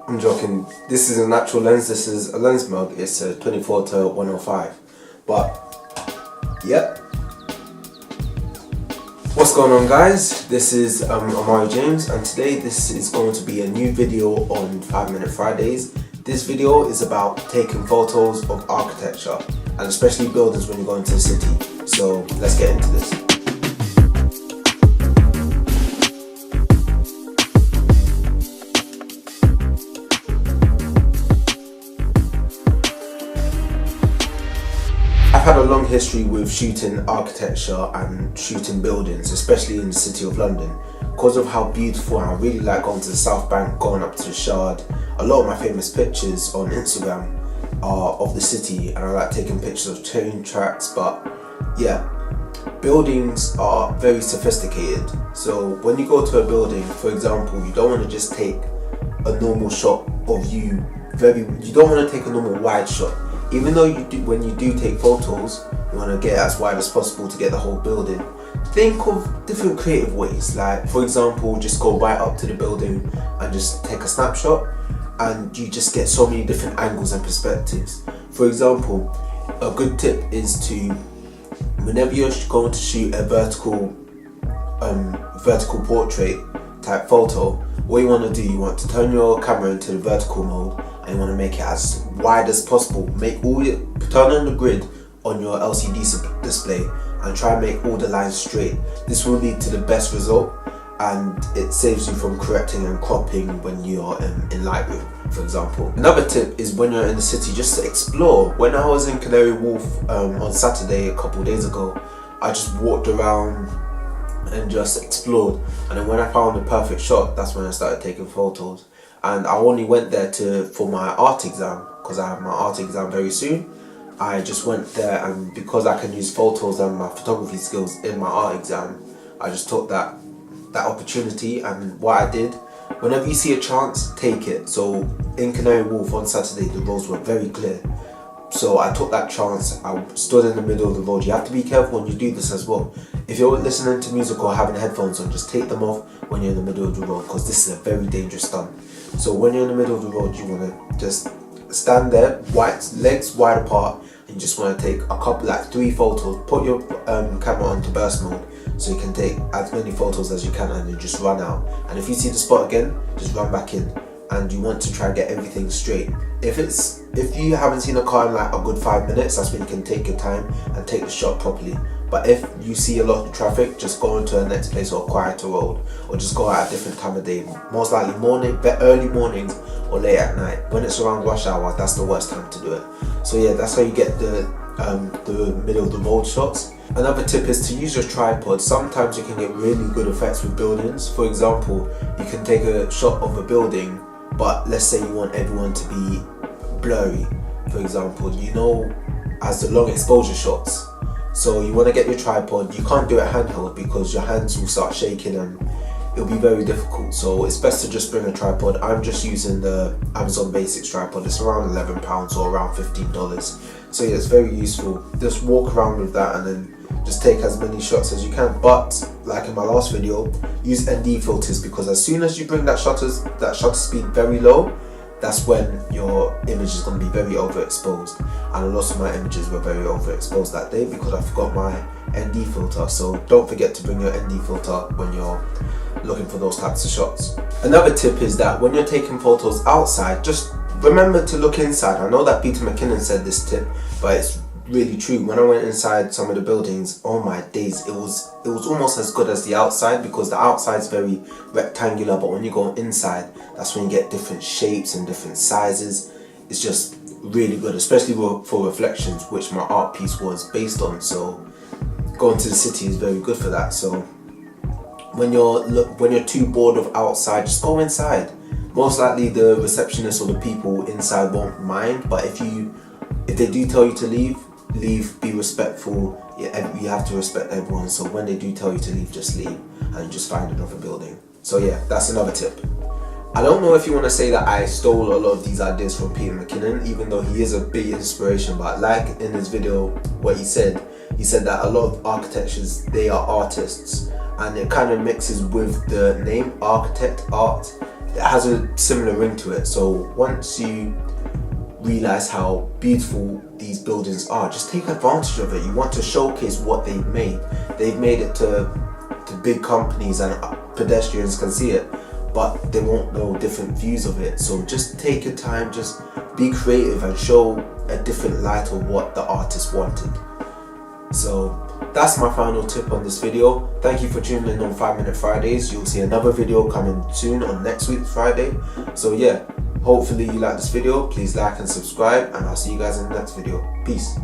I'm joking. This is an actual lens. This is a lens mug. It's a 24 to 105. But yep. What's going on, guys? This is Amari James, and today this is going to be a new video on 5 Minute Fridays. This video is about taking photos of architecture, and especially buildings when you go into the city. So let's get into this. I've had a long history with shooting architecture and shooting buildings, especially in the city of London, because of how beautiful. I really like going to the South Bank, going up to the Shard. A lot of my famous pictures on Instagram are of the city, and I like taking pictures of train tracks. But yeah, buildings are very sophisticated. So when you go to a building, for example, you don't want to just take a normal shot of you. You don't want to take a normal wide shot. Even though when you do take photos, you want to get as wide as possible to get the whole building. Think of different creative ways, like for example, just go right up to the building and just take a snapshot, and you just get so many different angles and perspectives. For example, a good tip is to, whenever you're going to shoot a vertical portrait type photo, what you want to do, you want to turn your camera into the vertical mode, and you want to make it as wide as possible. Turn on the grid on your LCD display and try and make all the lines straight. This will lead to the best result, and it saves you from correcting and cropping when you're in Lightroom, for example. Another tip is when you're in the city, just to explore. When I was in Canary Wharf on Saturday a couple of days ago, I just walked around and just explored, and then when I found the perfect shot, that's when I started taking photos. And I only went there for my art exam, because I have my art exam very soon. I just went there, and because I can use photos and my photography skills in my art exam, I just took that opportunity. And what I did, whenever you see a chance, take it. So in Canary Wharf on Saturday, the roads were very clear, so I took that chance. I stood in the middle of the road. You have to be careful when you do this as well. If you're listening to music or having headphones on, just take them off when you're in the middle of the road, because this is a very dangerous stunt. So when you're in the middle of the road, you want to just stand there, legs wide apart, and you just want to take a couple, like 3 photos. Put your camera onto burst mode so you can take as many photos as you can, and then just run out. And if you see the spot again, just run back in. And you want to try and get everything straight. If you haven't seen a car in like a good 5 minutes, that's when you can take your time and take the shot properly. But if you see a lot of traffic, just go into the next place or a quieter road, or just go out at a different time of day. Most likely early mornings or late at night. When it's around rush hour, that's the worst time to do it. So yeah, that's how you get the middle of the road shots. Another tip is to use your tripod. Sometimes you can get really good effects with buildings. For example, you can take a shot of a building, but let's say you want everyone to be blurry, for example, as the long exposure shots. So you want to get your tripod. You can't do it handheld because your hands will start shaking and it'll be very difficult. So it's best to just bring a tripod. I'm just using the Amazon Basics tripod. It's around £11 or around $15. So yeah, it's very useful. Just walk around with that and then just take as many shots as you can. But like in my last video, use ND filters, because as soon as you bring that shutter speed very low, that's when your image is going to be very overexposed. And a lot of my images were very overexposed that day because I forgot my ND filter. So don't forget to bring your ND filter when you're looking for those types of shots. Another tip is that when you're taking photos outside, just remember to look inside. I know that Peter McKinnon said this tip, but it's really true. When I went inside some of the buildings, oh my days, it was almost as good as the outside, because the outside is very rectangular, but when you go inside, that's when you get different shapes and different sizes. It's just really good, especially for reflections, which my art piece was based on. So going to the city is very good for that. So when you're too bored of outside, just go inside. Most likely the receptionist or the people inside won't mind, but if they do tell you to leave, be respectful. Yeah, you have to respect everyone. So when they do tell you to leave, just leave and just find another building. So yeah, that's another tip. I don't know if you want to say that I stole a lot of these ideas from Peter McKinnon, even though he is a big inspiration. But like in his video, what he said that a lot of architects, they are artists, and it kind of mixes with the name architect, art. it has a similar ring to it. So once you realize how beautiful these buildings are, just take advantage of it. You want to showcase what they've made. They've made it to big companies and pedestrians can see it, but they won't know different views of it. So just take your time, just be creative and show a different light of what the artist wanted. So that's my final tip on this video. Thank you for tuning in on 5 Minute Fridays. You'll see another video coming soon on next week's Friday. So yeah, hopefully you like this video. Please like and subscribe, and I'll see you guys in the next video. Peace.